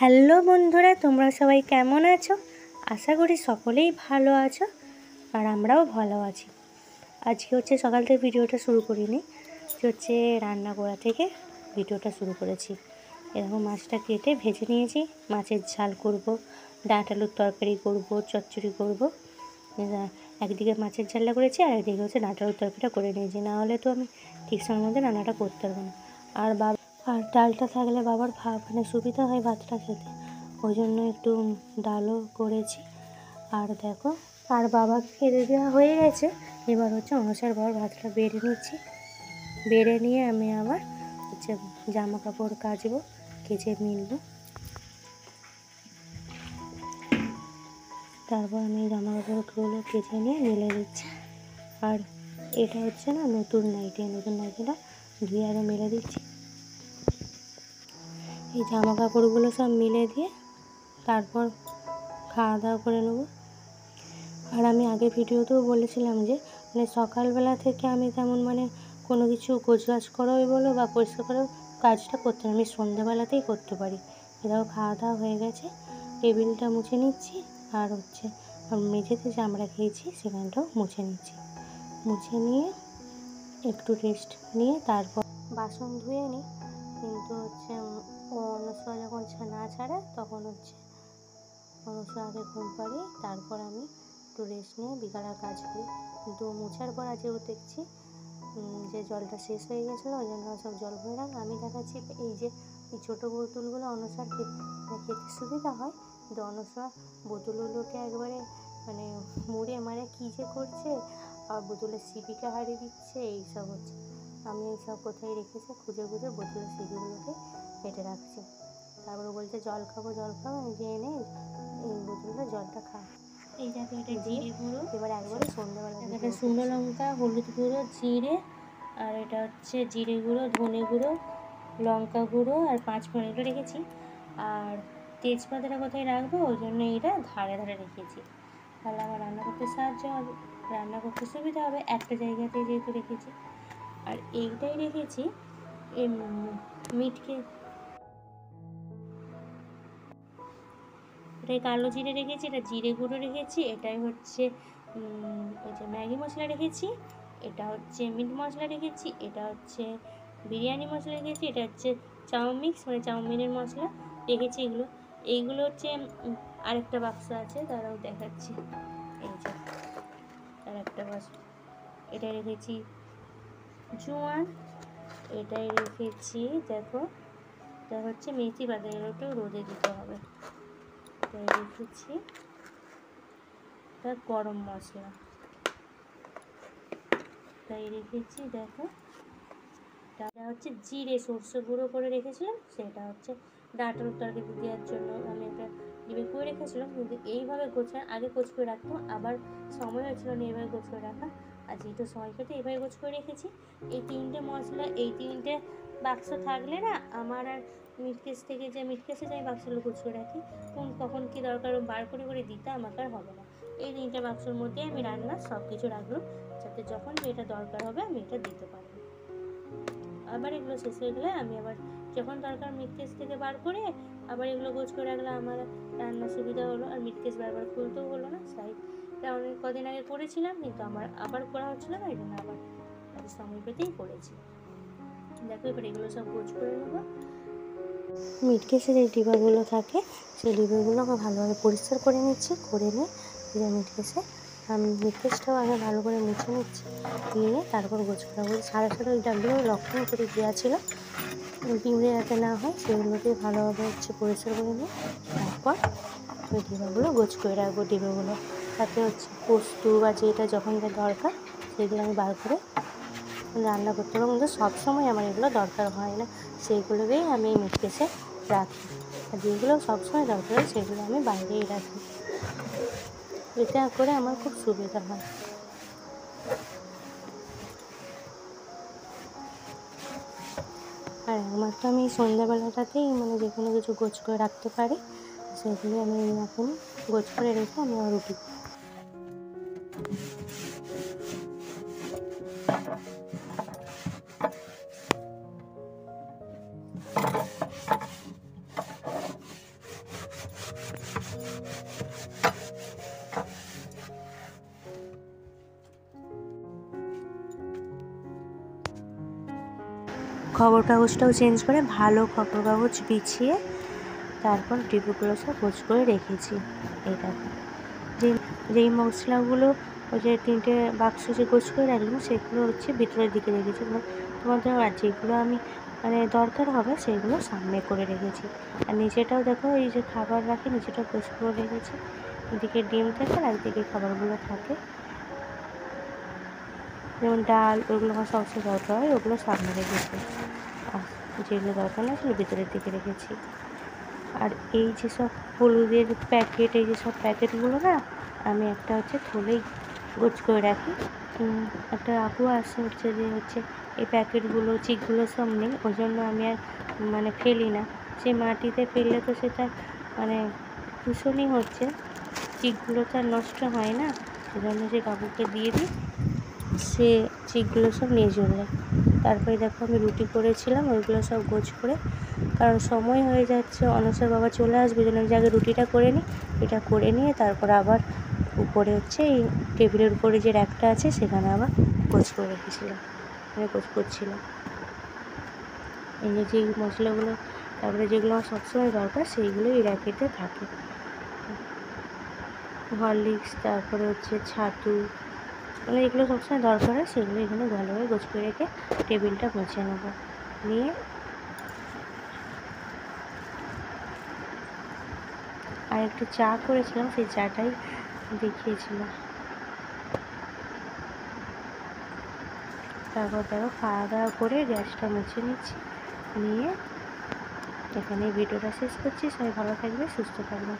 Hello বন্ধুরা, তোমরা সবাই কেমন আছো? আশা করি সকলেই ভালো আছো আর আমরাও ভালো আছি। আজকে সকাল থেকে ভিডিওটা শুরু করিনি, রান্না করা থেকে ভিডিওটা শুরু করেছি। এরকম মাছটা কেটে ভেজে নিয়েছি। মাছের ঝাল করব, ডাঁট আলুর তরকারি করব, চচ্চড়ি করব। একদিকে মাছের ঝালটা করেছি আর একদিকে ডাঁট আলুর তরকারিটা করে নিয়েছি। না হলে তো আমি ঠিক সময়ের মধ্যে রান্নাটা করতে পারবো না। আর ডালটা থাকলে বাবার সুবিধা হয় ভাতটা খেতে, ওই জন্য একটু ডালও করেছি। আর দেখো, আর বাবাকে খেতে দেওয়া হয়ে গেছে। এবার অনুসার বাবার ভাতটা বেড়ে নিচ্ছি। বেড়ে নিয়ে আমি আবার জামা কাপড় কাচবো, কেচে মিলবো। তারপর আমি জামা কাপড়গুলো কেচে নিয়ে মেলে দিচ্ছি। আর এটা নতুন নাইটিটা ধুয়ে আগে মেলে দিচ্ছি। এই জামা কাপড়গুলো সব মিলে দিয়ে তারপর খাওয়া দাওয়া করে নেব। আর আমি আগে ভিডিওতেও বলেছিলাম যে সকালবেলা থেকে আমি তেমন কোনো কিছু গোছগাছ করাই বলো বা পরিষ্কার করাও কাজটা করতে আমি সন্ধ্যেবেলাতেই করতে পারি। এটাও খাওয়া দাওয়া হয়ে গেছে, টেবিলটা মুছে নিচ্ছি। আর মেঝেতে যে আমরা খেয়েছি সেখানটাও মুছে নিচ্ছি। মুছে নিয়ে একটু রেস্ট নিয়ে তারপর বাসন ধুয়ে নিই। কিন্তু অনুষ্কা যখন না ছাড়ে তখন অনুষ্কা আগে ঘুম পাড়ি, তারপর আমি একটু রেস্ট নিয়ে বিকালের কাজ করি। কিন্তু মোছার পর আজও দেখছি যে জলটা শেষ হয়ে গেছিলো, ওই জন্য সব জল ভরে রাখ। আমি দেখাচ্ছি এই ছোটো বোতলগুলো অনুসার খেতে সুবিধা হয়, কিন্তু অনুষ্কা বোতলগুলোকে একবারে মুড়ে কী যে করছে, আর বোতলের সিপিকে হারিয়ে দিচ্ছে। এইসব আমি এইসব কোথায় রেখেছি খুঁজে বোতলের সিপিগুলোকে কেটে রাখছি। তারপরে বলছে জল খাবো। আমি যে এনে এই বোতলটা জলটা খা। এই দেখো, এটা জিরে গুঁড়ো। এবার একবারে সন্ধ্যাবেলা এটা শুকনো লঙ্কা, হলুদ গুঁড়ো, জিরে, আর এটা জিরে গুঁড়ো, ধনে গুঁড়ো, লঙ্কা গুঁড়ো আর 5 ফোড়ন রেখেছি। আর তেজপাতাটা কোথায় রাখবো, ওই জন্য এটা ধারে ধারে রেখেছি। তাহলে আমার রান্না করতে সাহায্য হবে, রান্না করতে সুবিধা হবে। একটা জায়গাতেই যেহেতু রেখেছি। আর এইটাই রেখেছি মিটকে, এটাই কালো জিরে রেখেছি, এটা জিরে গুঁড়ো রেখেছি, এটাই ম্যাগি মশলা রেখেছি, এটা মিট মশলা রেখেছি, এটা বিরিয়ানি মশলা রেখেছি, এটা চাউমিক্স চাউমিনের মশলা রেখেছি। এইগুলো আরেকটা বাক্স আছে, তারাও দেখাচ্ছি। এই যে আরেকটা বাক্স, এটা রেখেছি জোয়ান, এটাই রেখেছি দেখো, এটা মেথি পাতা, এটাও রোদে দিতে হবে। তাই রেখেছি তার গরম মশলা, তাই রেখেছি দেখো। এটা জিরে সর্ষে গুঁড়ো করে রেখেছিলাম, সেটা ডাঁট আলুর তরকারি দেওয়ার জন্য আমি একটা ডিবে করে রেখেছিলাম। কিন্তু এইভাবে আগে গোছ করে রাখতাম, আবার সময় হয়েছিল না এইভাবে গোছ করে রাখা। আর যেহেতু সময় কেটে এইভাবে গোছ করে রেখেছি। এই 3টে মশলা, এই 3টে বাক্স থাকলে না আমার আর মিটকেসে যে আমি বাক্সগুলো গোছ করে রাখি, কখন কী দরকার বার করে দিতে আমাকে আর হবে না। এই 3টে বাক্সর মধ্যে আমি রান্নার সব কিছু রাখলাম, যাতে যখন যেটা দরকার হবে আমি এটা দিতে পারবো। আবার এগুলো শেষ হয়ে গেলে আমি আবার যখন দরকার মিটকেস থেকে বার করে আবার এগুলো গোছ করে রাখলে আমার রান্নার সুবিধা হলো। আর মিটকেস বারবার খুলতেও হলো না। এটা অনেক কদিন আগে করেছিলাম, কিন্তু আমার আবার করা হচ্ছিল না, এই জন্য আবার সময় পেতেই করেছি। দেখো, এবার এগুলো সব গোছ করে নেবো। মিটকেসে যে ডিবাগুলো থাকে সেই ডিবাগুলো আমি ভালোভাবে পরিষ্কার করে নিচ্ছি। করে নিয়ে মিটকেসটাও আগে ভালো করে মুছে নিচ্ছি, নিয়ে তারপর গোছ করা বলি। সারা ওই ডাবগুলো লক্ষণ করে দেওয়া ছিল, পিঁপড়ে যাতে না হয় সেগুলোকে ভালোভাবে পরিষ্কার করে নিয়ে তারপর ওই ডিবাগুলো গোছ করে রাখবো। ডিবাগুলো তাতে পোস্ত বা যেটা যখন যা দরকার সেগুলো আমি বার করে রান্না করতে পারবো। কিন্তু সবসময় আমার এগুলো দরকার হয় না, সেইগুলোকেই আমি মিটকেসে রাখি। আর যেগুলো সবসময় দরকার হয় সেগুলো আমি বাইরেই রাখি। এটা করে আমার খুব সুবিধা হয়। আর একমাত্র আমি সন্ধ্যাবেলাটাতেই যে কোনো কিছু গোছ করে রাখতে পারি, সেগুলি আমি এখন গোছ করে রেখে আমি আমার রুটি খবর কাগজটাও চেঞ্জ করে ভালো খবর কাগজ বিছিয়ে তারপর ডিব্বাগুলো সব গোছ করে রেখেছি। এই দেখো যেই মশলাগুলো ওই যে 3টে বাক্স যে গোছ করে রাখলাম সেগুলো হচ্ছে ভিতরের দিকে রেখেছি। তোমাদের আর যেগুলো আমি মানে দরকার হবে সেগুলো সামনে করে রেখেছি। আর নিচেটাও দেখো এই যে খাবার রাখি নিচেটা গোছ করে রেখেছি। এদিকে ডিম থাকে আর একদিকে খাবারগুলো থাকে, যেমন ডাল ওগুলো আমার সবচেয়ে দরকার হয় ওগুলো সামনে রেখেছি, আর যেগুলো দরকার না সেগুলো ভিতরের দিকে রেখেছি। আর এই যে সব হলুদের প্যাকেট এই যে সব প্যাকেটগুলো না আমি একটা হচ্ছে থলেই গোছ করে রাখি। একটা আপু আসে হচ্ছে যে হচ্ছে এই প্যাকেটগুলো চিকগুলো সব নেই, ওই জন্য আমি আর মানে ফেলি না। সে মাটিতে ফেললে তো সেটা মানে দূষণই হচ্ছে, চিকগুলো তো আর নষ্ট হয় না, সেজন্য সে কাকুকে দিয়ে দিই, সে চিকগুলো সব নিয়ে চলে যায়। তারপরে দেখো আমি রুটি করেছিলাম ওইগুলো সব গোছ করে, কারণ সময় হয়ে যাচ্ছে অনসর বাবা চলে আসবে, জন্য আমি আগে রুটিটা করে নিই। এটা করে নিয়ে তারপর আবার উপরে হচ্ছে এই টেবিলের উপরে যে র্যাকটা আছে সেখানে আবার গোছ করে রেখেছিলাম, মানে গোছ করছিলাম। এই যে মশলাগুলো তারপরে যেগুলো আমার সবসময় দরকার সেইগুলো এই র্যাকেতে থাকে, হরলিক্স তারপরে হচ্ছে ছাতু, মানে এগুলো সবসময় দরকার হয় সেগুলো এখানে ভালোভাবে গোছ করে রেখে টেবিলটা মুছে নেবো। নিয়ে আর একটু চা করেছিলাম সেই চাটাই দেখিয়েছিলাম। তারপর দেখো খাওয়া দাওয়া করে গ্যাসটা মুছে নিচ্ছি, নিয়ে এখানে ভিডিওটা শেষ করছি। সবাই ভালো থাকবে, সুস্থ থাকবে।